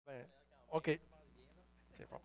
Ben, OK. C'est bon.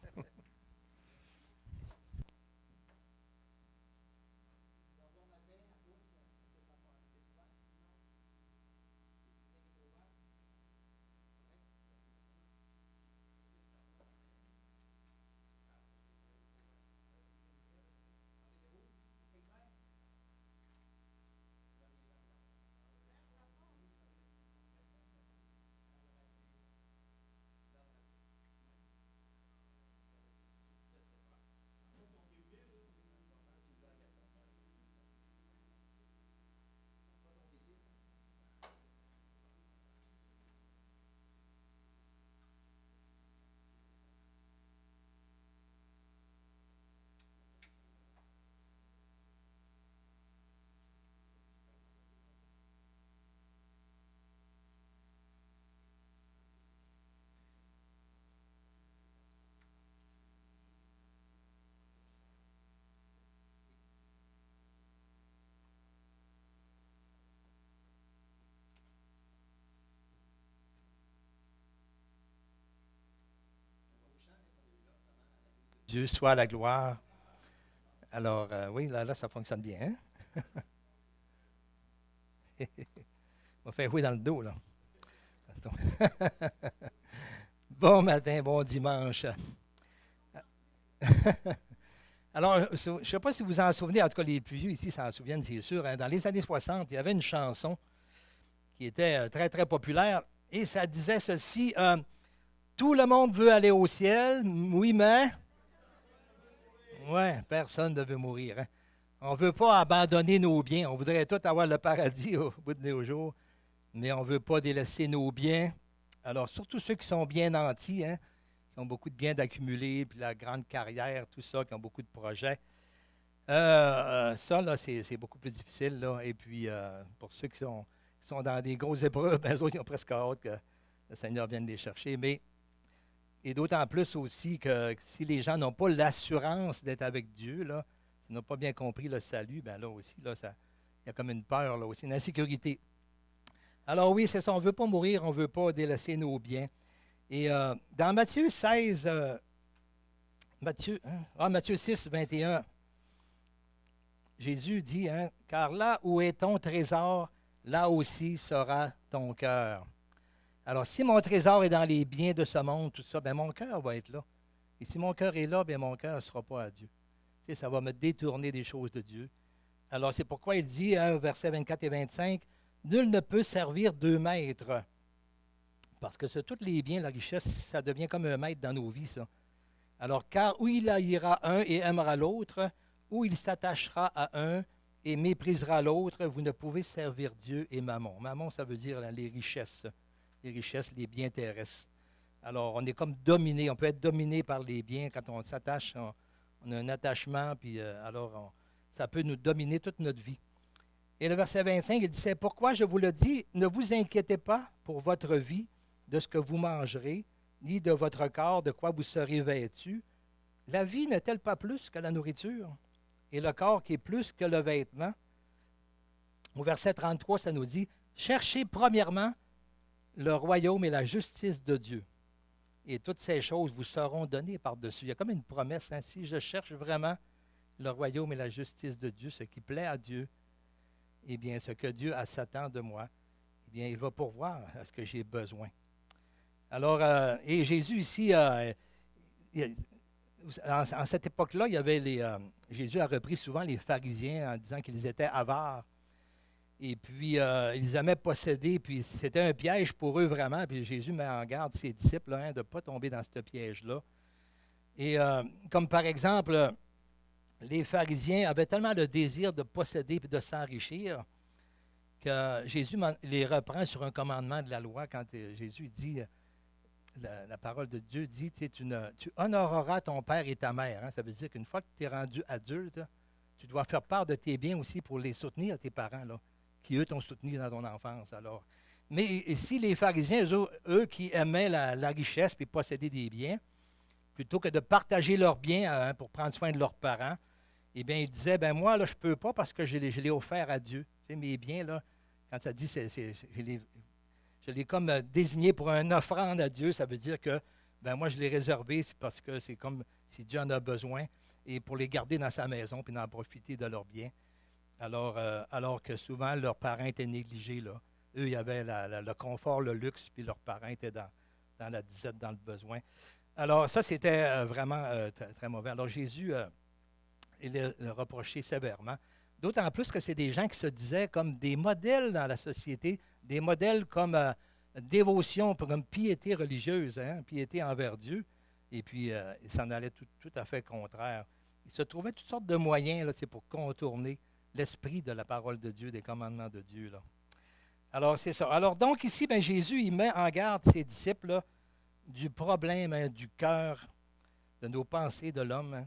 Dieu soit la gloire. Alors, oui, là, ça fonctionne bien. Hein? On va faire oui dans le dos, là. Bon matin, bon dimanche. Alors, je ne sais pas si vous en souvenez, en tout cas les plus vieux ici s'en souviennent, c'est sûr. Hein. Dans les années 60, il y avait une chanson qui était très, très populaire et ça disait ceci, tout le monde veut aller au ciel, oui, mais ouais, personne ne veut mourir. Hein. On ne veut pas abandonner nos biens. On voudrait tout avoir le paradis au bout de nos jours, mais on ne veut pas délaisser nos biens. Alors, surtout ceux qui sont bien nantis, hein, qui ont beaucoup de biens d'accumuler, puis la grande carrière, tout ça, qui ont beaucoup de projets. Ça, là, c'est beaucoup plus difficile. Là. Et puis, pour ceux qui sont dans des grosses épreuves, ben, eux autres, ils ont presque hâte que le Seigneur vienne les chercher. Mais, et d'autant plus aussi que si les gens n'ont pas l'assurance d'être avec Dieu, là, s'ils n'ont pas bien compris le salut, ben là aussi, là, ça, il y a comme une peur, là aussi, une insécurité. Alors oui, c'est ça, on ne veut pas mourir, on ne veut pas délaisser nos biens. Et dans Matthieu 16, Matthieu 6, 21, Jésus dit, hein, car là où est ton trésor, là aussi sera ton cœur. Alors, si mon trésor est dans les biens de ce monde, tout ça, ben mon cœur va être là. Et si mon cœur est là, ben mon cœur ne sera pas à Dieu. Tu sais, ça va me détourner des choses de Dieu. Alors, c'est pourquoi il dit, hein, versets 24 et 25, nul ne peut servir deux maîtres. Parce que tous les biens, la richesse, ça devient comme un maître dans nos vies, ça. Alors, car où il haïra un et aimera l'autre, ou il s'attachera à un et méprisera l'autre, vous ne pouvez servir Dieu et Mammon. Mammon, ça veut dire là, les richesses, les biens terrestres. Alors, on est comme dominé, on peut être dominé par les biens quand on s'attache, on a un attachement, puis ça peut nous dominer toute notre vie. Et le verset 25, il dit, c'est pourquoi je vous le dis, ne vous inquiétez pas pour votre vie, de ce que vous mangerez, ni de votre corps, de quoi vous serez vêtu. La vie n'est-elle pas plus que la nourriture? Et le corps qui est plus que le vêtement? Au verset 33, ça nous dit, cherchez premièrement le royaume et la justice de Dieu. Et toutes ces choses vous seront données par-dessus. Il y a comme une promesse, hein, si je cherche vraiment le royaume et la justice de Dieu, ce qui plaît à Dieu, eh bien, ce que Dieu s'attend de moi, eh bien, il va pourvoir à ce que j'ai besoin. Alors, et Jésus ici, en cette époque-là, il y avait Jésus a repris souvent les pharisiens en disant qu'ils étaient avares. Et puis, ils aimaient posséder, puis c'était un piège pour eux vraiment. Puis Jésus met en garde ses disciples hein, de ne pas tomber dans ce piège-là. Et comme par exemple, les pharisiens avaient tellement le désir de posséder et de s'enrichir que Jésus les reprend sur un commandement de la loi quand Jésus dit, la parole de Dieu dit, tu honoreras ton père et ta mère. Hein. Ça veut dire qu'une fois que tu es rendu adulte, tu dois faire part de tes biens aussi pour les soutenir, tes parents, là, qui eux t'ont soutenu dans ton enfance. Alors, mais si les pharisiens, eux qui aimaient la richesse et posséder des biens, plutôt que de partager leurs biens hein, pour prendre soin de leurs parents, eh bien, ils disaient, ben moi, là, je ne peux pas parce que je l'ai offert à Dieu. Tu sais, mes biens, là, quand ça dit, je je l'ai comme désigné pour une offrande à Dieu. Ça veut dire que ben moi, je l'ai réservé c'est parce que c'est comme si Dieu en a besoin et pour les garder dans sa maison puis d'en profiter de leurs biens. Alors que souvent, leurs parents étaient négligés. Là. Eux, il y avait le confort, le luxe, puis leurs parents étaient dans la disette, dans le besoin. Alors, ça, c'était vraiment très, très mauvais. Alors, Jésus, il le reproché sévèrement. D'autant plus que c'est des gens qui se disaient comme des modèles dans la société, des modèles comme dévotion, comme piété religieuse, hein, piété envers Dieu. Et puis, il s'en allait tout à fait contraire. Il se trouvait toutes sortes de moyens là, pour contourner l'esprit de la parole de Dieu, des commandements de Dieu. Là. Alors, c'est ça. Alors, donc, ici, ben, Jésus, il met en garde ses disciples là, du problème hein, du cœur, de nos pensées de l'homme hein,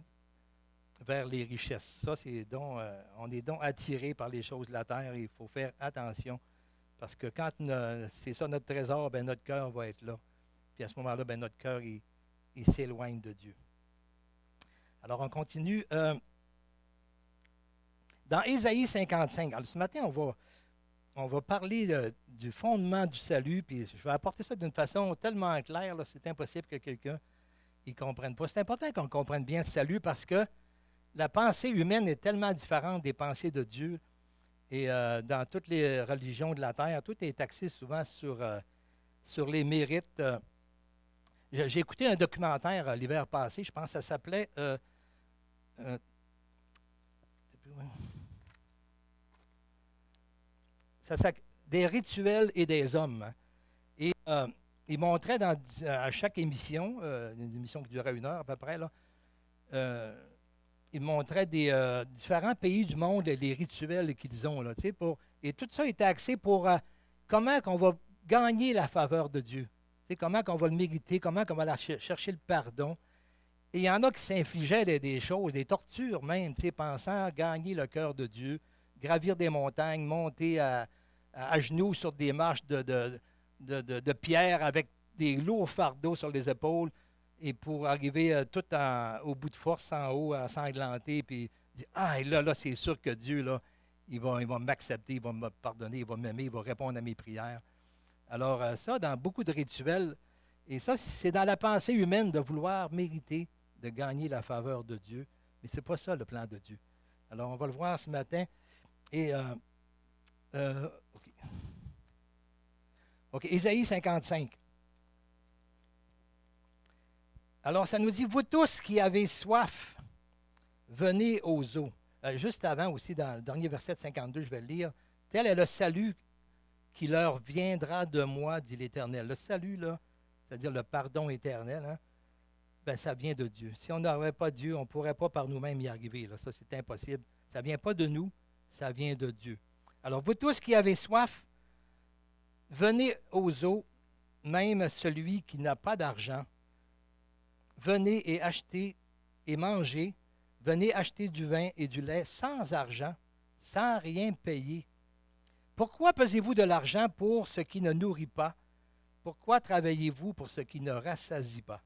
vers les richesses. Ça, c'est donc, on est donc attiré par les choses de la terre et il faut faire attention. Parce que quand c'est ça notre trésor, ben, notre cœur va être là. Puis à ce moment-là, ben, notre cœur, il s'éloigne de Dieu. Alors, on continue. Dans Ésaïe 55, alors ce matin, on va parler du fondement du salut, puis je vais apporter ça d'une façon tellement claire, là, c'est impossible que quelqu'un ne comprenne pas. C'est important qu'on comprenne bien le salut parce que la pensée humaine est tellement différente des pensées de Dieu. Et dans toutes les religions de la terre, tout est axé souvent sur les mérites. J'ai écouté un documentaire l'hiver passé, je pense que ça s'appelait Des rituels et des hommes. Et il montrait à chaque émission, une émission qui durait 1 heure à peu près, là, il montrait des différents pays du monde et les rituels qu'ils ont. Là, et tout ça était axé pour comment on va gagner la faveur de Dieu. Comment on va le mériter, comment on va chercher le pardon. Et il y en a qui s'infligeaient des choses, des tortures même, pensant gagner le cœur de Dieu, gravir des montagnes, monter à genoux sur des marches de pierre avec des lourds fardeaux sur les épaules et pour arriver au bout de force en haut, ensanglanté, puis dire « Ah, et là, c'est sûr que Dieu, là, il va m'accepter, il va me pardonner, il va m'aimer, il va répondre à mes prières. » Alors ça, dans beaucoup de rituels, et ça, c'est dans la pensée humaine de vouloir mériter, de gagner la faveur de Dieu, mais ce n'est pas ça le plan de Dieu. Alors, on va le voir ce matin. Et OK, Ésaïe 55. Alors, ça nous dit, vous tous qui avez soif, venez aux eaux. Juste avant aussi, dans le dernier verset de 52, je vais le lire. Tel est le salut qui leur viendra de moi, dit l'Éternel. Le salut, là, c'est-à-dire le pardon éternel, hein, ben, ça vient de Dieu. Si on n'aurait pas Dieu, on ne pourrait pas par nous-mêmes y arriver. Là. Ça, c'est impossible. Ça ne vient pas de nous, ça vient de Dieu. Alors, vous tous qui avez soif, venez aux eaux, même celui qui n'a pas d'argent. Venez et achetez et mangez. Venez acheter du vin et du lait sans argent, sans rien payer. Pourquoi pesez-vous de l'argent pour ce qui ne nourrit pas? Pourquoi travaillez-vous pour ce qui ne rassasie pas?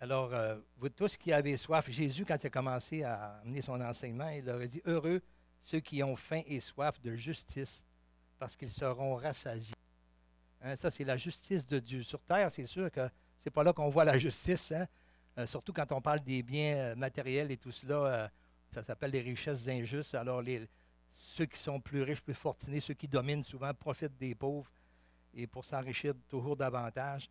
Alors, vous tous qui avez soif, Jésus, quand il a commencé à amener son enseignement, il leur a dit, « Heureux ceux qui ont faim et soif de justice, parce qu'ils seront rassasiés. » Hein, ça, c'est la justice de Dieu. Sur terre, c'est sûr que ce n'est pas là qu'on voit la justice, hein? Surtout quand on parle des biens matériels et tout cela, ça s'appelle les richesses injustes. Alors, ceux qui sont plus riches, plus fortunés, ceux qui dominent souvent, profitent des pauvres et pour s'enrichir toujours davantage.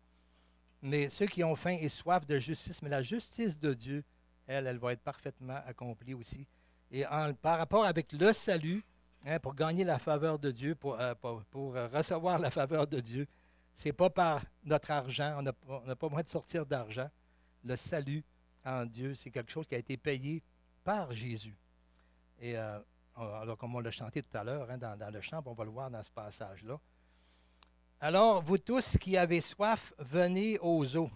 Mais ceux qui ont faim et soif de justice, mais la justice de Dieu, elle va être parfaitement accomplie aussi. Et par rapport avec le salut, hein, pour gagner la faveur de Dieu, pour recevoir la faveur de Dieu, ce n'est pas par notre argent, on n'a pas besoin de sortir d'argent. Le salut en Dieu, c'est quelque chose qui a été payé par Jésus. Et alors, comme on l'a chanté tout à l'heure, hein, dans le chant, on va le voir dans ce passage-là. Alors, vous tous qui avez soif, venez aux eaux.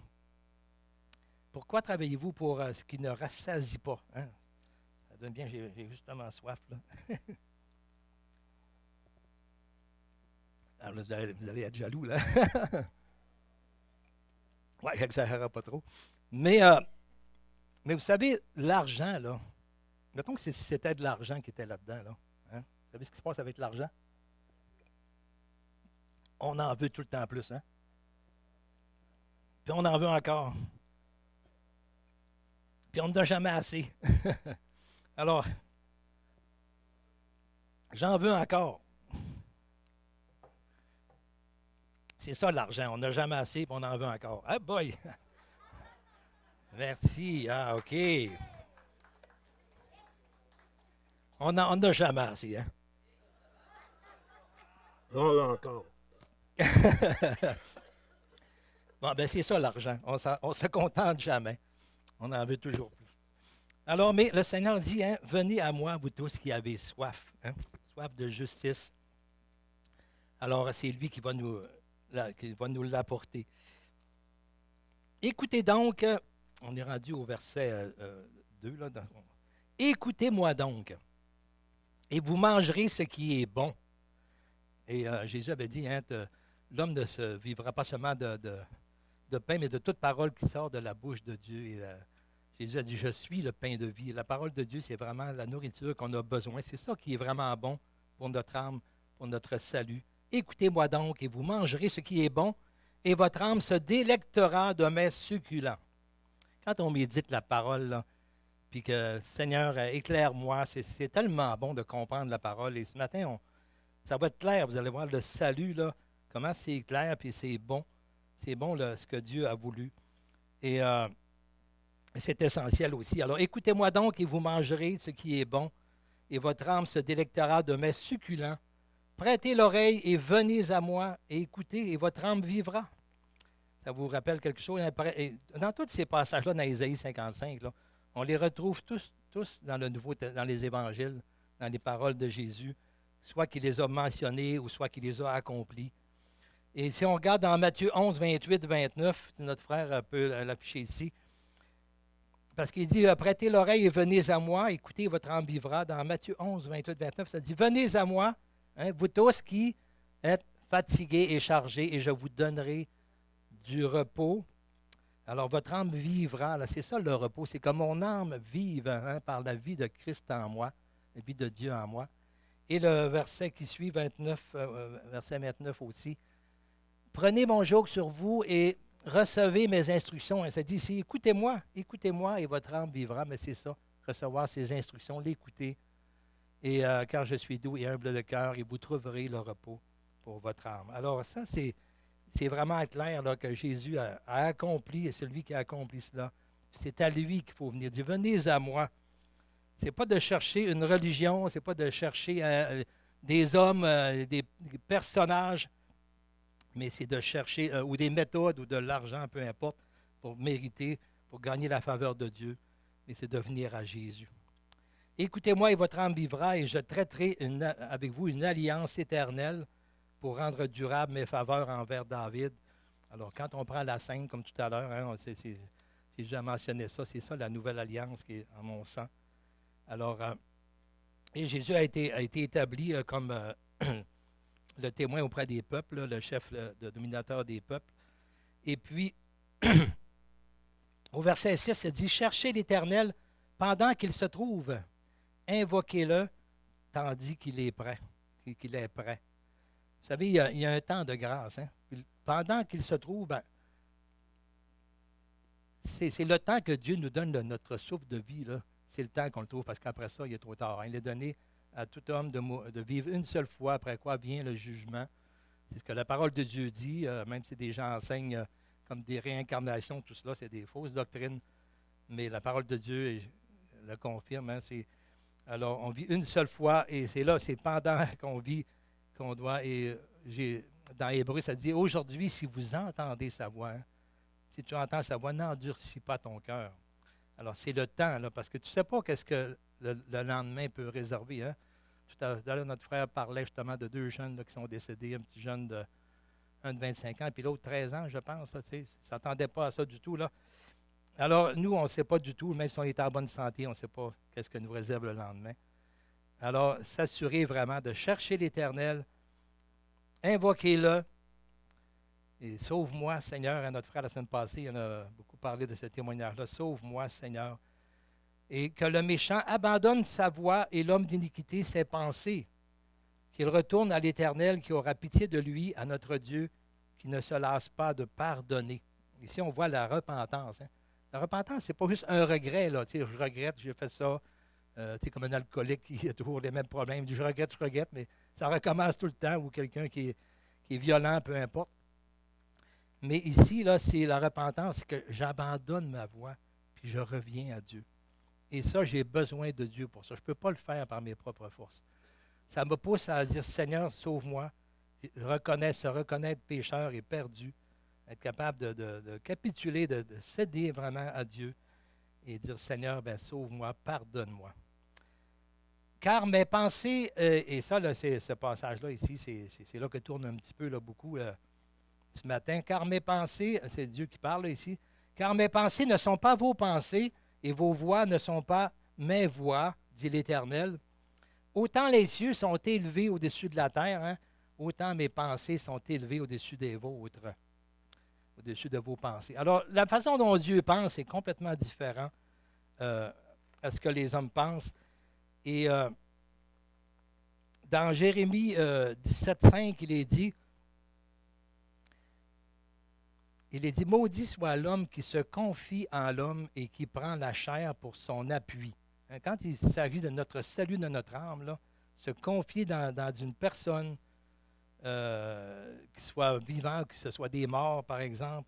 Pourquoi travaillez-vous pour ce qui ne rassasie pas? Hein? Ça donne bien, j'ai justement soif. Là. Alors là, vous allez être jaloux, là. Oui, j'exagère pas trop. Mais vous savez, l'argent, là, mettons que c'était de l'argent qui était là-dedans, là. Hein? Vous savez ce qui se passe avec l'argent? on en veut tout le temps plus, hein? Puis on en veut encore. Puis on n'en a jamais assez. Alors, j'en veux encore. C'est ça l'argent. On n'a jamais assez, puis on en veut encore. Ah boy! Merci. Ah, OK. On n'a jamais assez, hein? On veut encore. Bon, ben c'est ça l'argent. On se contente jamais. On en veut toujours plus. Alors, mais le Seigneur dit, hein, venez à moi, vous tous qui avez soif, hein, soif de justice. Alors, c'est lui qui va nous l'apporter. Écoutez donc, on est rendu au verset 2, là. Écoutez-moi donc, et vous mangerez ce qui est bon. Et Jésus avait dit, hein, l'homme ne se vivra pas seulement de pain, mais de toute parole qui sort de la bouche de Dieu. Et Jésus a dit, je suis le pain de vie. La parole de Dieu, c'est vraiment la nourriture qu'on a besoin. C'est ça qui est vraiment bon pour notre âme, pour notre salut. Écoutez-moi donc, et vous mangerez ce qui est bon, et votre âme se délectera de mets succulents. Quand on médite la parole, là, puis que Seigneur, éclaire-moi, c'est tellement bon de comprendre la parole. Et ce matin, ça va être clair, vous allez voir le salut, là, comment c'est clair, puis c'est bon. C'est bon là, ce que Dieu a voulu. Et c'est essentiel aussi. Alors écoutez-moi donc et vous mangerez ce qui est bon, et votre âme se délectera de mets succulents. Prêtez l'oreille et venez à moi et écoutez, et votre âme vivra. Ça vous rappelle quelque chose? Et dans tous ces passages-là, dans Ésaïe 55, là, on les retrouve tous dans dans les évangiles, dans les paroles de Jésus, soit qu'il les a mentionnés ou soit qu'il les a accomplis. Et si on regarde dans Matthieu 11, 28, 29, notre frère peut l'afficher ici, parce qu'il dit, prêtez l'oreille et venez à moi, écoutez, votre âme vivra. Dans Matthieu 11, 28, 29, ça dit, venez à moi, hein, vous tous qui êtes fatigués et chargés, et je vous donnerai du repos. Alors, votre âme vivra. Là, c'est ça le repos. C'est que mon âme vive, hein, par la vie de Christ en moi, la vie de Dieu en moi. Et le verset qui suit, 29, verset 29 aussi. Prenez mon joug sur vous et recevez mes instructions. Et ça dit ici, écoutez-moi, et votre âme vivra. Mais c'est ça, recevoir ces instructions, l'écouter. Et car je suis doux et humble de cœur, et vous trouverez le repos pour votre âme. Alors ça, c'est vraiment clair là, que Jésus a accompli, et celui qui a accompli cela, c'est à lui qu'il faut venir dire, venez à moi. Ce n'est pas de chercher une religion, ce n'est pas de chercher des hommes, des personnages, mais c'est de chercher, ou des méthodes, ou de l'argent, peu importe, pour mériter, pour gagner la faveur de Dieu. Mais c'est de venir à Jésus. Écoutez-moi et votre âme vivra, et je traiterai avec vous une alliance éternelle pour rendre durable mes faveurs envers David. Alors, quand on prend la scène, comme tout à l'heure, hein, j'ai déjà mentionné ça, c'est ça la nouvelle alliance qui est en mon sang. Alors, et Jésus a été établi comme le témoin auprès des peuples, là, le chef, le dominateur des peuples. Et puis, au verset 6, il dit, cherchez l'Éternel pendant qu'il se trouve, invoquez-le tandis qu'il est prêt, qu'il est prêt. Vous savez, il y a un temps de grâce. Hein? Pendant qu'il se trouve, c'est le temps que Dieu nous donne notre souffle de vie. Là. C'est le temps qu'on le trouve, parce qu'après ça, il est trop tard. Hein? Il est donné à tout homme de vivre une seule fois, après quoi vient le jugement. C'est ce que la parole de Dieu dit, même si des gens enseignent comme des réincarnations, tout cela, c'est des fausses doctrines. Mais la parole de Dieu le confirme. Hein? Alors, on vit une seule fois, et c'est pendant qu'on vit qu'on doit. Et dans Hébreu, ça dit, aujourd'hui, si vous entendez sa voix, hein, si tu entends sa voix, n'endurcis pas ton cœur. Alors, c'est le temps, là, parce que tu ne sais pas qu'est-ce que le lendemain peut réserver. Hein? Tout à l'heure, notre frère parlait justement de deux jeunes là, qui sont décédés, un petit jeune un de 25 ans, puis l'autre 13 ans, je pense. Là, ne s'attendait pas à ça du tout. Là. Alors, nous, on ne sait pas du tout, même si on est en bonne santé, on ne sait pas qu'est-ce que nous réserve le lendemain. Alors, s'assurer vraiment de chercher l'Éternel, invoquez-le, et sauve-moi, Seigneur. À notre frère, la semaine passée, il en a beaucoup parlé de ce témoignage-là. Sauve-moi, Seigneur. Et que le méchant abandonne sa voie et l'homme d'iniquité ses pensées, qu'il retourne à l'Éternel qui aura pitié de lui, à notre Dieu, qui ne se lasse pas de pardonner. Ici, on voit la repentance. Hein. La repentance, c'est pas juste un regret. Là. Je regrette, j'ai fait ça. Comme un alcoolique qui a toujours les mêmes problèmes. Je regrette, mais ça recommence tout le temps. Ou quelqu'un qui est violent, peu importe. Mais ici, là, c'est la repentance, c'est que j'abandonne ma voie, puis je reviens à Dieu. Et ça, j'ai besoin de Dieu pour ça. Je ne peux pas le faire par mes propres forces. Ça me pousse à dire, Seigneur, sauve-moi. Se reconnaître pécheur et perdu. Être capable de capituler, de céder vraiment à Dieu. Et dire, Seigneur, ben, sauve-moi, pardonne-moi. Car mes pensées, et ça, là, ce passage-là ici, c'est là que tourne un petit peu là, beaucoup ce matin. Car mes pensées, c'est Dieu qui parle là, ici, car mes pensées ne sont pas vos pensées et vos voix ne sont pas mes voix, dit l'Éternel. Autant les cieux sont élevés au-dessus de la terre, hein, autant mes pensées sont élevées au-dessus des vôtres, au-dessus de vos pensées. Alors, la façon dont Dieu pense est complètement différente à ce que les hommes pensent. Et dans Jérémie 17,5, il est dit, maudit soit l'homme qui se confie en l'homme et qui prend la chair pour son appui. Hein, quand il s'agit de notre salut de notre âme, là, se confier dans une personne, qui soit vivant, que ce soit des morts, par exemple,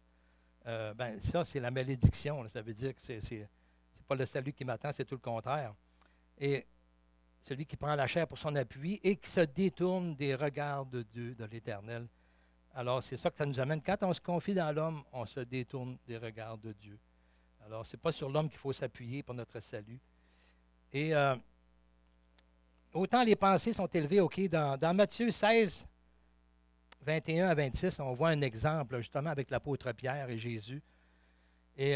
ben, ça, c'est la malédiction. Là. Ça veut dire que c'est pas le salut qui m'attend, c'est tout le contraire. Et celui qui prend la chair pour son appui et qui se détourne des regards de Dieu, de l'Éternel. Alors, c'est ça que ça nous amène. Quand on se confie dans l'homme, on se détourne des regards de Dieu. Alors, ce n'est pas sur l'homme qu'il faut s'appuyer pour notre salut. Et autant les pensées sont élevées, OK, dans Matthieu 16, 21 à 26, on voit un exemple, justement, avec l'apôtre Pierre et Jésus. Et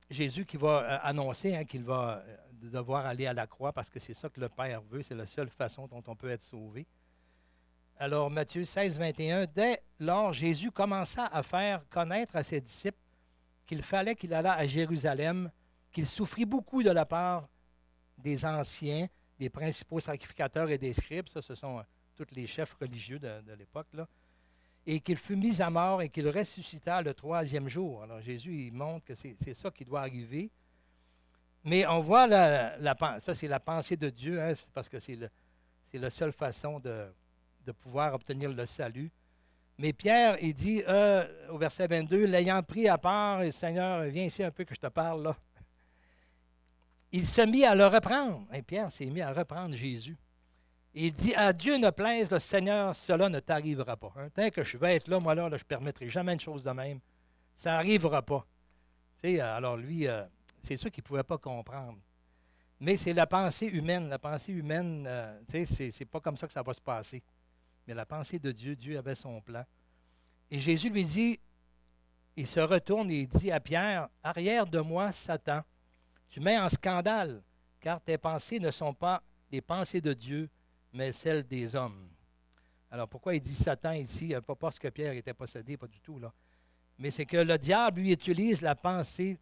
Jésus qui va annoncer qu'il va devoir aller à la croix parce que c'est ça que le Père veut, c'est la seule façon dont on peut être sauvé. Alors, Matthieu 16, 21, dès lors, Jésus commença à faire connaître à ses disciples qu'il fallait qu'il allât à Jérusalem, qu'il souffrit beaucoup de la part des anciens, des principaux sacrificateurs et des scribes, ça, ce sont tous les chefs religieux de l'époque, là, et qu'il fut mis à mort et qu'il ressuscita le troisième jour. Alors, Jésus, il montre que c'est ça qui doit arriver. Mais on voit, ça, c'est la pensée de Dieu, hein, parce que c'est la seule façon de pouvoir obtenir le salut. Mais Pierre, il dit au verset 22, l'ayant pris à part, et Seigneur, viens ici un peu que je te parle là. Il se mit à le reprendre. Et Pierre s'est mis à reprendre Jésus. Et il dit, à Dieu ne plaise, le Seigneur, cela ne t'arrivera pas. Hein, tant que je vais être là, moi là je ne permettrai jamais une chose de même. Ça n'arrivera pas. Tu sais, alors lui, c'est sûr qu'il ne pouvait pas comprendre. Mais c'est la pensée humaine. La pensée humaine, c'est pas comme ça que ça va se passer. Mais la pensée de Dieu, Dieu avait son plan. Et Jésus lui dit, il se retourne et il dit à Pierre, arrière de moi, Satan, tu mets en scandale, car tes pensées ne sont pas les pensées de Dieu, mais celles des hommes. Alors pourquoi il dit Satan ici? Pas parce que Pierre était possédé, pas du tout, là. Mais c'est que le diable, lui, utilise la pensée.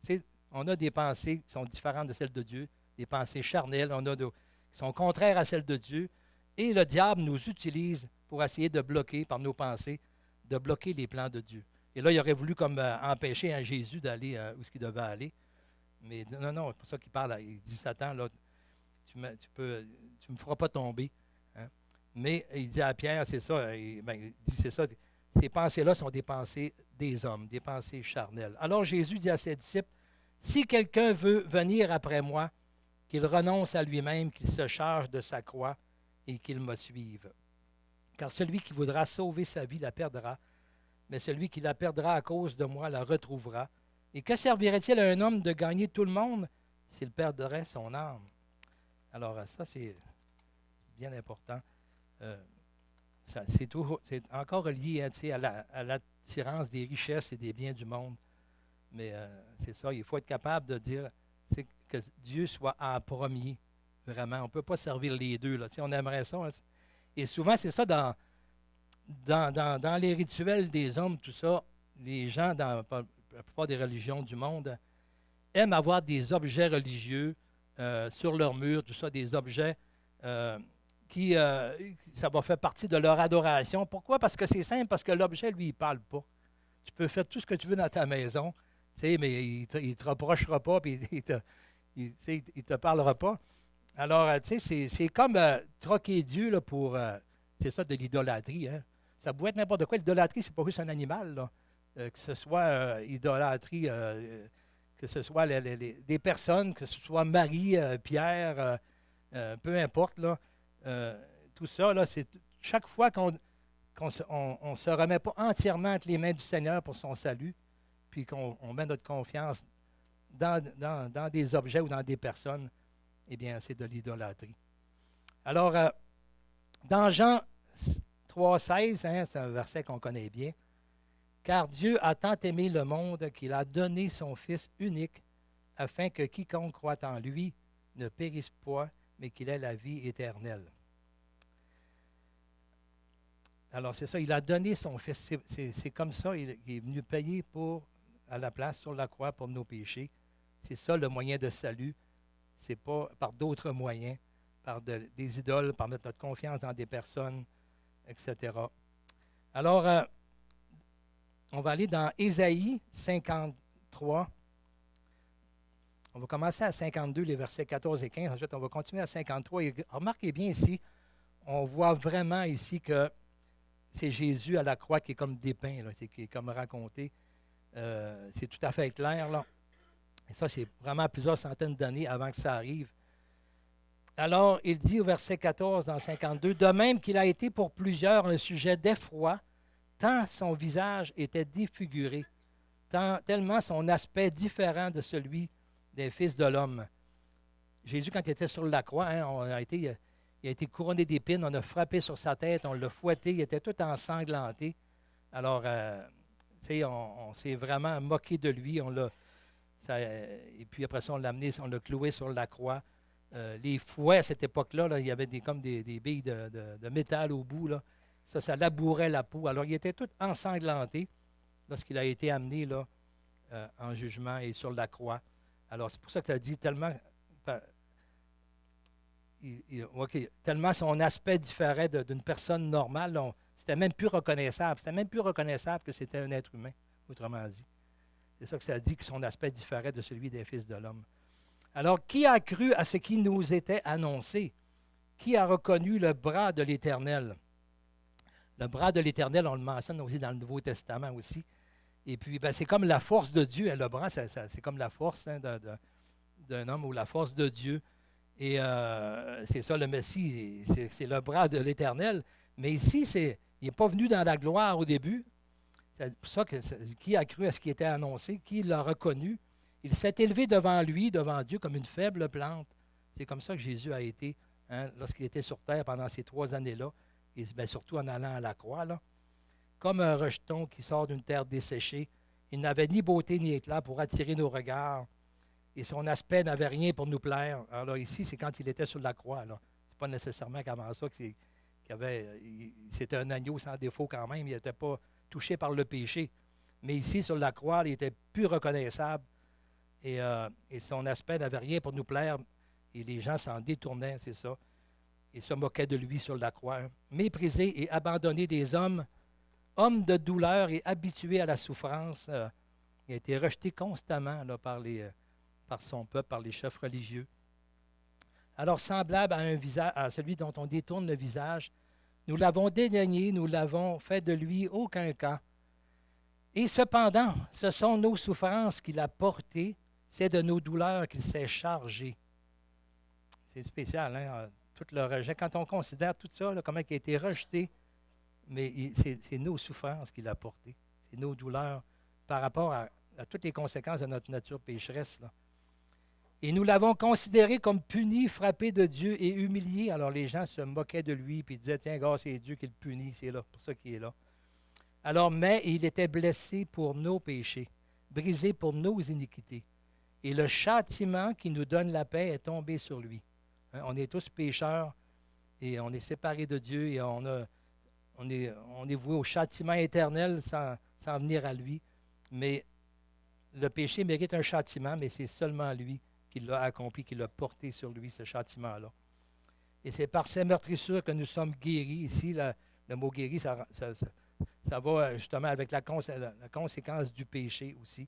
On a des pensées qui sont différentes de celles de Dieu, des pensées charnelles, qui sont contraires à celles de Dieu. Et le diable nous utilise pour essayer de bloquer, par nos pensées, de bloquer les plans de Dieu. Et là, il aurait voulu comme empêcher un Jésus d'aller où il devait aller. Mais non, c'est pour ça qu'il parle. Il dit, Satan, là, tu me feras pas tomber. Hein? Mais il dit à Pierre, c'est ça, il dit, c'est ça, ces pensées-là sont des pensées des hommes, des pensées charnelles. Alors Jésus dit à ses disciples, si quelqu'un veut venir après moi, qu'il renonce à lui-même, qu'il se charge de sa croix et qu'il me suive. Car celui qui voudra sauver sa vie la perdra, mais celui qui la perdra à cause de moi la retrouvera. Et que servirait-il à un homme de gagner tout le monde s'il perdrait son âme? Alors ça, c'est bien important. C'est encore lié à l'attirance des richesses et des biens du monde. Mais c'est ça, il faut être capable de dire que Dieu soit en premier, vraiment. On ne peut pas servir les deux. Là. On aimerait ça. Hein. Et souvent, c'est ça dans les rituels des hommes, tout ça, les gens, dans la plupart des religions du monde, aiment avoir des objets religieux sur leur mur, tout ça, des objets ça va faire partie de leur adoration. Pourquoi? Parce que c'est simple, parce que l'objet, lui, il ne parle pas. Tu peux faire tout ce que tu veux dans ta maison, mais il ne te reprochera pas, puis il te parlera pas. Alors, c'est comme troquer Dieu là, pour, c'est ça, de l'idolâtrie. Hein. Ça pourrait être n'importe quoi. L'idolâtrie, c'est pas juste un animal, là. Que ce soit idolâtrie, que ce soit des personnes, que ce soit Marie, Pierre, peu importe, là, tout ça, là, c'est chaque fois qu'on ne se remet pas entièrement entre les mains du Seigneur pour son salut, puis qu'on met notre confiance dans des objets ou dans des personnes, eh bien, c'est de l'idolâtrie. Alors, dans Jean 3,16, hein, c'est un verset qu'on connaît bien, « Car Dieu a tant aimé le monde qu'il a donné son Fils unique, afin que quiconque croit en lui ne périsse point, mais qu'il ait la vie éternelle. » Alors, c'est ça, il a donné son Fils. C'est comme ça, il est venu payer à la place sur la croix pour nos péchés. C'est ça le moyen de salut. Ce n'est pas par d'autres moyens, par des idoles, par mettre notre confiance dans des personnes, etc. Alors, on va aller dans Ésaïe 53. On va commencer à 52, les versets 14 et 15. Ensuite, on va continuer à 53. Et remarquez bien ici, on voit vraiment ici que c'est Jésus à la croix qui est comme dépeint, là, qui est comme raconté. C'est tout à fait clair, là. Et ça, c'est vraiment plusieurs centaines d'années avant que ça arrive. Alors, il dit au verset 14 dans 52, « De même qu'il a été pour plusieurs un sujet d'effroi, tant son visage était défiguré, tellement son aspect différent de celui des fils de l'homme. » Jésus, quand il était sur la croix, hein, il a été couronné d'épines, on a frappé sur sa tête, on l'a fouetté, il était tout ensanglanté. Alors, on s'est vraiment moqué de lui, et puis après ça, on l'a amené, on l'a cloué sur la croix. Les fouets à cette époque-là, là, il y avait comme des billes de métal au bout. Là. Ça labourait la peau. Alors, il était tout ensanglanté lorsqu'il a été amené là, en jugement et sur la croix. Alors, c'est pour ça que tu as dit tellement, tellement son aspect différait d'une personne normale. C'était même plus reconnaissable. C'était même plus reconnaissable que c'était un être humain, autrement dit. C'est ça que ça dit, que son aspect différait de celui des fils de l'homme. Alors, qui a cru à ce qui nous était annoncé? Qui a reconnu le bras de l'Éternel? Le bras de l'Éternel, on le mentionne aussi dans le Nouveau Testament aussi. Et puis, c'est comme la force de Dieu. Hein, le bras, c'est comme la force d'un homme ou la force de Dieu. Et c'est ça, le Messie, c'est le bras de l'Éternel. Mais ici, il n'est pas venu dans la gloire au début. C'est pour ça que qui a cru à ce qui était annoncé? Qui l'a reconnu? Il s'est élevé devant lui, devant Dieu, comme une faible plante. C'est comme ça que Jésus a été lorsqu'il était sur terre pendant ces 3 années-là, et surtout en allant à la croix. Là. Comme un rejeton qui sort d'une terre desséchée, il n'avait ni beauté ni éclat pour attirer nos regards, et son aspect n'avait rien pour nous plaire. Alors ici, c'est quand il était sur la croix. Ce n'est pas nécessairement qu'avant ça c'était un agneau sans défaut quand même, il n'était pas touché par le péché. Mais ici, sur la croix, il était plus reconnaissable. Et son aspect n'avait rien pour nous plaire. Et les gens s'en détournaient, c'est ça. Ils se moquaient de lui sur la croix. Hein. Méprisé et abandonné des hommes, homme de douleur et habitué à la souffrance, il a été rejeté constamment là, par son peuple, par les chefs religieux. Alors, semblable à celui dont on détourne le visage, nous l'avons dédaigné, nous l'avons fait de lui aucun cas. Et cependant, ce sont nos souffrances qu'il a portées, c'est de nos douleurs qu'il s'est chargé. C'est spécial, hein? Tout le rejet. Quand on considère tout ça, là, comment il a été rejeté, mais c'est nos souffrances qu'il a portées. C'est nos douleurs par rapport à toutes les conséquences de notre nature pécheresse. Là. Et nous l'avons considéré comme puni, frappé de Dieu et humilié. Alors les gens se moquaient de lui et disaient, tiens, gars, c'est Dieu qui le punit, c'est là, pour ça qu'il est là. Alors, mais il était blessé pour nos péchés, brisé pour nos iniquités. Et le châtiment qui nous donne la paix est tombé sur lui. Hein, on est tous pécheurs et on est séparés de Dieu et on est voué au châtiment éternel sans venir à lui. Mais le péché mérite un châtiment, mais c'est seulement lui qui l'a accompli, qui l'a porté sur lui, ce châtiment-là. Et c'est par ces meurtrissures que nous sommes guéris. Ici, le mot guéri, ça va justement avec la conséquence du péché aussi.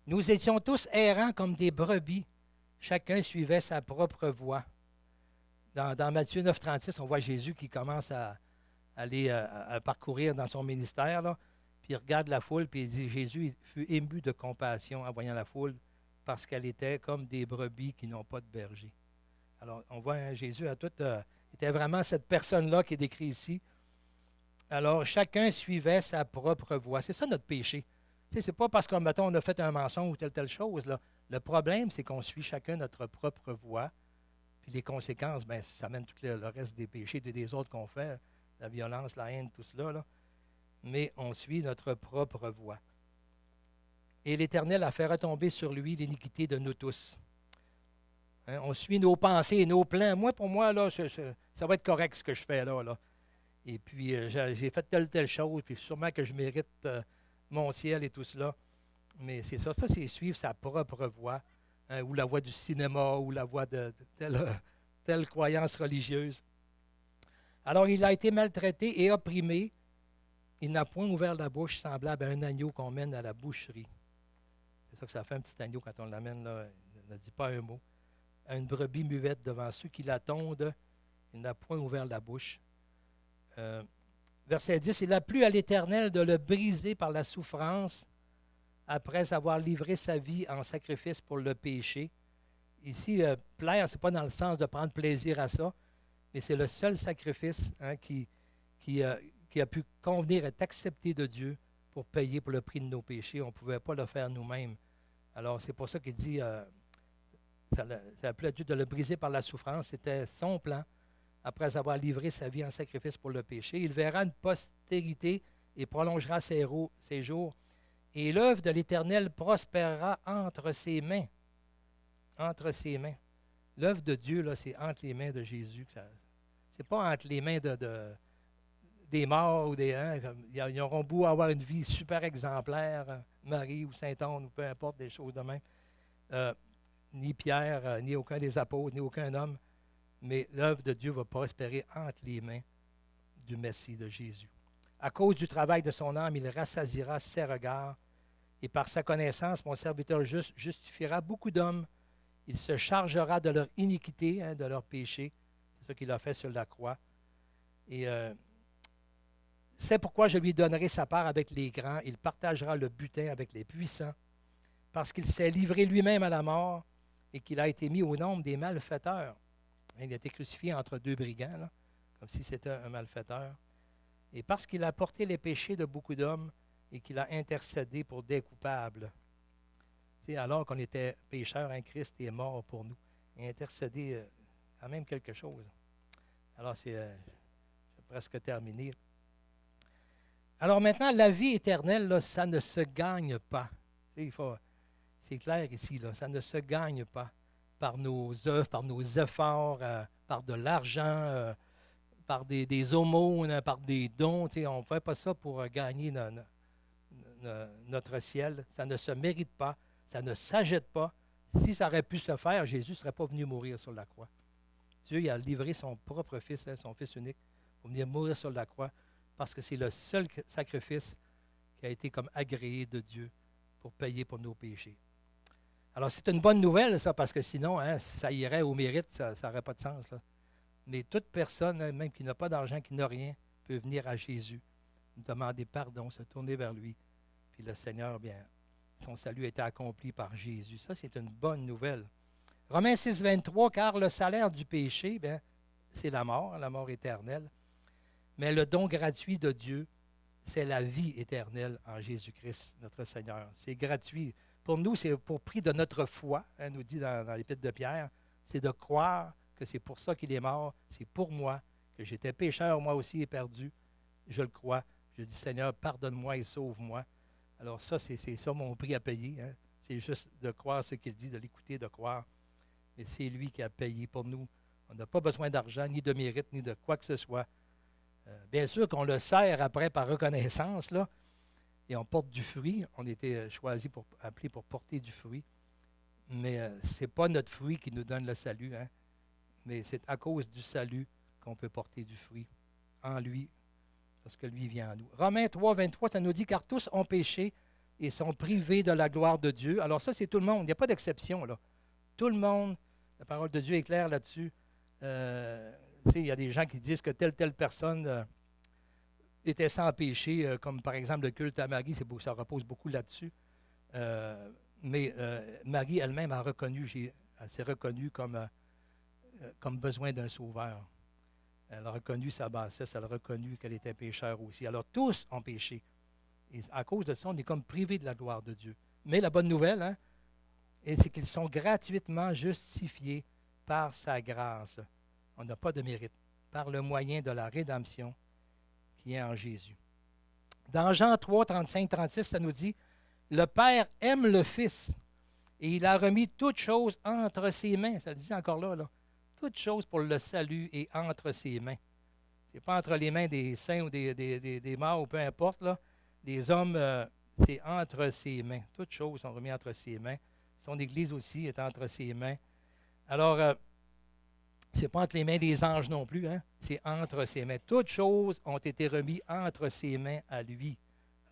Nous étions tous errants comme des brebis. Chacun suivait sa propre voie. Dans Matthieu 9,36, on voit Jésus qui commence à aller à parcourir dans son ministère, là, puis il regarde la foule, puis il dit, Jésus fut ému de compassion en voyant la foule, parce qu'elle était comme des brebis qui n'ont pas de berger. Alors, on voit Jésus était vraiment cette personne-là qui est décrite ici. Alors, chacun suivait sa propre voie. C'est ça notre péché. Tu sais, c'est pas parce qu'on mettons, on a fait un mensonge ou telle chose. Là. Le problème, c'est qu'on suit chacun notre propre voie. Puis les conséquences, bien, ça mène tout le reste des péchés des autres qu'on fait, la violence, la haine, tout cela. Là. Mais on suit notre propre voie. Et l'Éternel a fait retomber sur lui l'iniquité de nous tous. Hein, on suit nos pensées et nos plans. Moi, pour moi, là, ça va être correct ce que je fais là. Et puis, j'ai fait telle chose, puis sûrement que je mérite mon ciel et tout cela. Mais c'est ça, c'est suivre sa propre voie, hein, ou la voie du cinéma, ou la voie de telle croyance religieuse. Alors, il a été maltraité et opprimé. Il n'a point ouvert la bouche, semblable à un agneau qu'on mène à la boucherie. C'est ça que ça fait un petit agneau quand on l'amène, là, il ne dit pas un mot. Une brebis muette devant ceux qui l'attendent, il n'a point ouvert la bouche. Verset 10, il a plu à l'Éternel de le briser par la souffrance après avoir livré sa vie en sacrifice pour le péché. Ici, plaire, ce n'est pas dans le sens de prendre plaisir à ça, mais c'est le seul sacrifice qui a pu convenir et être accepté de Dieu pour payer pour le prix de nos péchés. On ne pouvait pas le faire nous-mêmes. Alors, c'est pour ça qu'il dit, ça a plu à Dieu de le briser par la souffrance. C'était son plan. Après avoir livré sa vie en sacrifice pour le péché, il verra une postérité et prolongera ses jours. Et l'œuvre de l'Éternel prospérera entre ses mains. Entre ses mains. L'œuvre de Dieu, là, c'est entre les mains de Jésus. Ce n'est pas entre les mains des morts ou des... Hein, ils auront beau avoir une vie super exemplaire, Marie ou Saint-Anne, ou peu importe, des choses de même. Ni Pierre, ni aucun des apôtres, ni aucun homme. Mais l'œuvre de Dieu va prospérer entre les mains du Messie, de Jésus. À cause du travail de son âme, il rassasiera ses regards. Et par sa connaissance, mon serviteur juste justifiera beaucoup d'hommes. Il se chargera de leur iniquité, hein, de leur péché. C'est ça qu'il a fait sur la croix. Et c'est pourquoi je lui donnerai sa part avec les grands. Il partagera le butin avec les puissants. Parce qu'il s'est livré lui-même à la mort et qu'il a été mis au nombre des malfaiteurs. Il a été crucifié entre deux brigands, là, comme si c'était un malfaiteur. Et parce qu'il a porté les péchés de beaucoup d'hommes et qu'il a intercédé pour des coupables. Alors qu'on était pécheurs, un Christ est mort pour nous. Et intercédé, quand même quelque chose. Alors, j'ai presque terminé. Alors maintenant, la vie éternelle, là, ça ne se gagne pas. C'est clair ici, là, ça ne se gagne pas par nos œuvres, par nos efforts, par de l'argent, par des aumônes, par des dons. On ne fait pas ça pour gagner notre ciel. Ça ne se mérite pas, ça ne s'achète pas. Si ça aurait pu se faire, Jésus ne serait pas venu mourir sur la croix. Dieu il a livré son propre Fils, son Fils unique, pour venir mourir sur la croix, parce que c'est le seul sacrifice qui a été comme agréé de Dieu pour payer pour nos péchés. Alors, c'est une bonne nouvelle, ça, parce que sinon, hein, ça irait au mérite, ça n'aurait pas de sens. Là. Mais toute personne, même qui n'a pas d'argent, qui n'a rien, peut venir à Jésus, demander pardon, se tourner vers lui. Puis le Seigneur, bien, son salut a été accompli par Jésus. Ça, c'est une bonne nouvelle. Romains 6, 23, car le salaire du péché, bien, c'est la mort éternelle. Mais le don gratuit de Dieu, c'est la vie éternelle en Jésus-Christ, notre Seigneur. C'est gratuit. Pour nous, c'est pour prix de notre foi, hein, nous dit dans l'Épître de Pierre, c'est de croire que c'est pour ça qu'il est mort, c'est pour moi, que j'étais pécheur, moi aussi, et perdu. Je le crois. Je dis, Seigneur, pardonne-moi et sauve-moi. Alors ça, c'est ça mon prix à payer. Hein. C'est juste de croire ce qu'il dit, de l'écouter, de croire. Mais c'est lui qui a payé pour nous. On n'a pas besoin d'argent, ni de mérite, ni de quoi que ce soit. Bien sûr qu'on le sert après par reconnaissance, là, et on porte du fruit. On a été choisis, appelés pour porter du fruit. Mais ce n'est pas notre fruit qui nous donne le salut. Hein. mais c'est à cause du salut qu'on peut porter du fruit en lui, parce que lui vient en nous. Romains 3, 23, ça nous dit, car tous ont péché et sont privés de la gloire de Dieu. Alors ça, c'est tout le monde, il n'y a pas d'exception, là. Tout le monde, la parole de Dieu est claire là-dessus. Il y a des gens qui disent que telle personne était sans péché, comme par exemple le culte à Marie, ça repose beaucoup là-dessus. Mais Marie elle-même a reconnu, elle s'est reconnue comme besoin d'un sauveur. Elle a reconnu sa bassesse, elle a reconnu qu'elle était pécheur aussi. Alors tous ont péché. Et à cause de ça, on est comme privé de la gloire de Dieu. Mais la bonne nouvelle, c'est qu'ils sont gratuitement justifiés par sa grâce. On n'a pas de mérite. Par le moyen de la rédemption qui est en Jésus. Dans Jean 3, 35, 36, ça nous dit, le Père aime le Fils et il a remis toutes choses entre ses mains. Ça le dit encore là. Toutes choses pour le salut est entre ses mains. Ce n'est pas entre les mains des saints ou des morts ou peu importe. Là. Des hommes, c'est entre ses mains. Toutes choses sont remises entre ses mains. Son Église aussi est entre ses mains. Alors, ce n'est pas entre les mains des anges non plus, c'est entre ses mains. Toutes choses ont été remises entre ses mains à lui.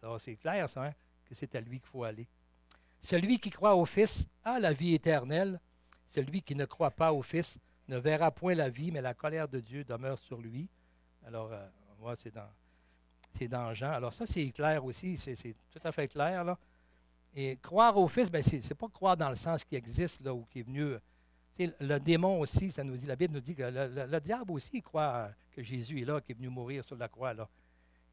Alors, c'est clair, ça, que c'est à lui qu'il faut aller. Celui qui croit au Fils a la vie éternelle. Celui qui ne croit pas au Fils ne verra point la vie, mais la colère de Dieu demeure sur lui. Alors, moi, c'est dans Jean. Alors, ça, c'est clair aussi, c'est tout à fait clair, là. Et croire au Fils, ce n'est pas croire dans le sens qui existe, là, ou qui est venu. Le démon aussi, ça nous dit, la Bible nous dit que le diable aussi, il croit que Jésus est là, qui est venu mourir sur la croix, là.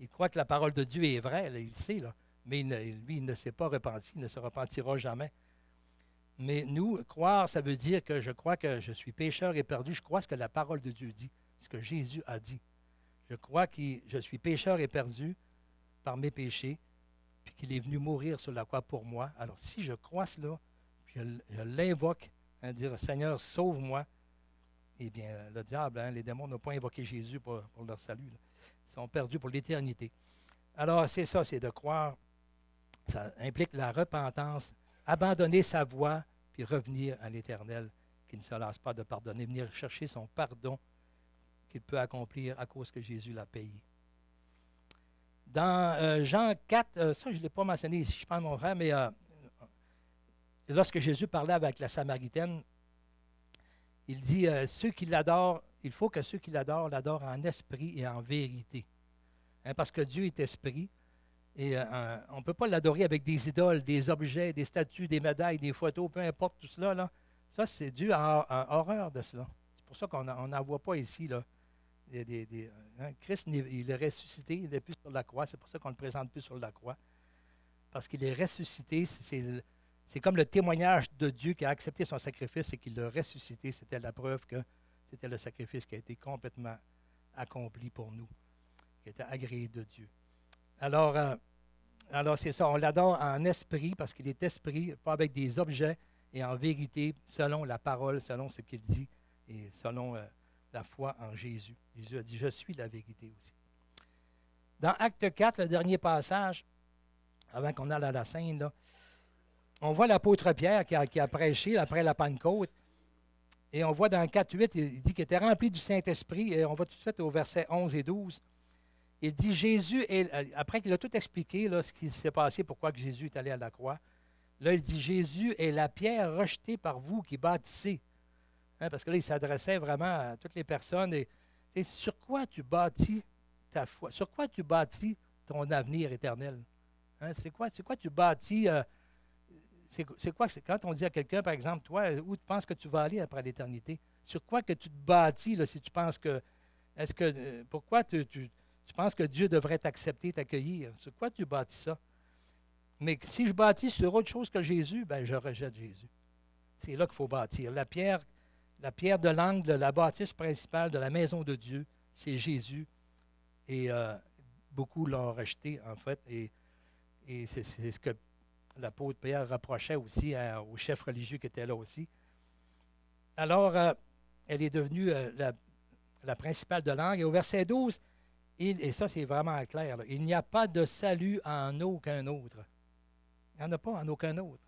Il croit que la parole de Dieu est vraie, là, il le sait, là. Mais lui, il ne s'est pas repenti, il ne se repentira jamais. Mais nous, croire, ça veut dire que je crois que je suis pécheur et perdu. Je crois ce que la parole de Dieu dit, ce que Jésus a dit. Je crois que je suis pécheur et perdu par mes péchés, puis qu'il est venu mourir sur la croix pour moi. Alors, si je crois cela, je l'invoque, dire Seigneur, sauve-moi, eh bien, le diable, les démons n'ont pas invoqué Jésus pour leur salut. Là. Ils sont perdus pour l'éternité. Alors, c'est ça, c'est de croire. Ça implique la repentance, abandonner sa voie, puis revenir à l'Éternel, qui ne se lasse pas de pardonner, venir chercher son pardon qu'il peut accomplir à cause que Jésus l'a payé. Dans Jean 4, ça je ne l'ai pas mentionné ici, je pense mon frère, mais lorsque Jésus parlait avec la Samaritaine, il dit, ceux qui l'adorent, il faut que ceux qui l'adorent en esprit et en vérité. Parce que Dieu est esprit. Et on ne peut pas l'adorer avec des idoles, des objets, des statues, des médailles, des photos, peu importe tout cela. Là. Ça, c'est Dieu a horreur de cela. C'est pour ça qu'on n'en voit pas ici. Là, Christ, il est ressuscité, il n'est plus sur la croix. C'est pour ça qu'on ne le présente plus sur la croix. Parce qu'il est ressuscité, c'est comme le témoignage de Dieu qui a accepté son sacrifice et qu'il l'a ressuscité. C'était la preuve que c'était le sacrifice qui a été complètement accompli pour nous, qui était agréé de Dieu. Alors c'est ça, on l'adore en esprit parce qu'il est esprit, pas avec des objets, et en vérité, selon la parole, selon ce qu'il dit, et selon la foi en Jésus. Jésus a dit, je suis la vérité aussi. Dans Acte 4, le dernier passage, avant qu'on aille à la scène, là, on voit l'apôtre Pierre qui a prêché après la Pentecôte, et on voit dans 4.8, il dit qu'il était rempli du Saint-Esprit, et on va tout de suite au verset 11 et 12. Il dit, Jésus, après qu'il a tout expliqué, là, ce qui s'est passé, pourquoi que Jésus est allé à la croix, là, il dit, Jésus est la pierre rejetée par vous qui bâtissez. Parce que là, il s'adressait vraiment à toutes les personnes. Et, sur quoi tu bâtis ta foi? Sur quoi tu bâtis ton avenir éternel? C'est quoi tu bâtis? C'est quoi? Quand on dit à quelqu'un, par exemple, toi, où tu penses que tu vas aller après l'éternité? Sur quoi que tu te bâtis, là, si tu penses que... pourquoi tu penses que Dieu devrait t'accepter, t'accueillir? Sur quoi tu bâtis ça? Mais si je bâtis sur autre chose que Jésus, ben je rejette Jésus. C'est là qu'il faut bâtir. La pierre de l'angle, la bâtisse principale de la maison de Dieu, c'est Jésus. Et beaucoup l'ont rejeté, en fait. Et c'est ce que l'apôtre Pierre reprochait aussi aux chefs religieux qui étaient là aussi. Alors, elle est devenue la principale de l'angle. Et au verset 12, et ça, c'est vraiment clair, là, il n'y a pas de salut en aucun autre. Il n'y en a pas en aucun autre.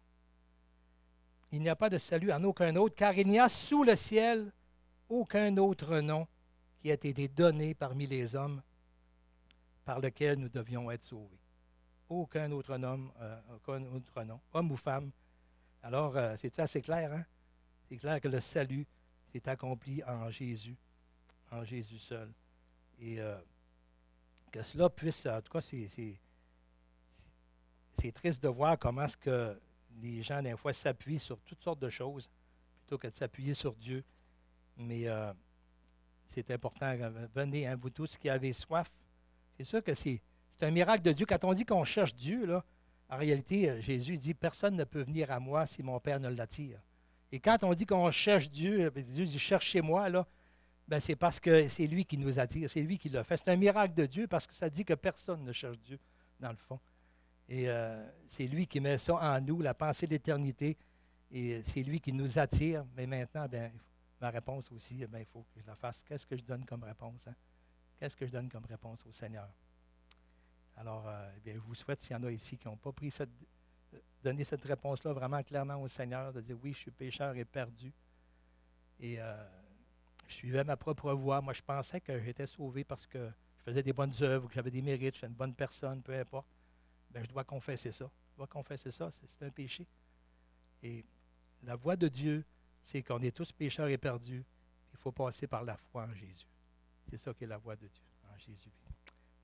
Il n'y a pas de salut en aucun autre, car il n'y a sous le ciel aucun autre nom qui a été donné parmi les hommes par lequel nous devions être sauvés. Aucun autre nom, homme ou femme. Alors, c'est assez clair, hein? C'est clair que le salut s'est accompli en Jésus seul. Et que cela puisse, en tout cas, c'est triste de voir comment est-ce que les gens, des fois, s'appuient sur toutes sortes de choses plutôt que de s'appuyer sur Dieu. Mais c'est important. Venez, hein, vous tous qui avez soif. C'est sûr que c'est un miracle de Dieu. Quand on dit qu'on cherche Dieu, là, en réalité, Jésus dit, personne ne peut venir à moi si mon Père ne l'attire. Et quand on dit qu'on cherche Dieu, Dieu dit, cherchez-moi, là, ben c'est parce que c'est lui qui nous attire, c'est lui qui l'a fait. C'est un miracle de Dieu parce que ça dit que personne ne cherche Dieu, dans le fond. Et c'est lui qui met ça en nous, la pensée d'éternité. Et c'est lui qui nous attire. Mais maintenant, ben, ma réponse aussi, ben, il faut que je la fasse. Qu'est-ce que je donne comme réponse? Hein? Qu'est-ce que je donne comme réponse au Seigneur? Alors, bien, je vous souhaite, s'il y en a ici qui n'ont pas donné cette réponse-là vraiment clairement au Seigneur, de dire oui, je suis pécheur et perdu. Et je suivais ma propre voie. Moi, je pensais que j'étais sauvé parce que je faisais des bonnes œuvres, que j'avais des mérites, je suis une bonne personne, peu importe. Bien, je dois confesser ça. Je dois confesser ça, c'est un péché. Et la voie de Dieu, c'est qu'on est tous pécheurs et perdus. Il faut passer par la foi en Jésus. C'est ça qui est la voie de Dieu, en Jésus.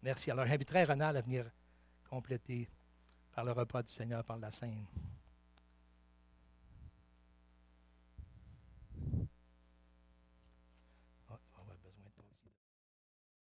Merci. Alors, j'inviterai Ronald à venir compléter par le repas du Seigneur, par la scène.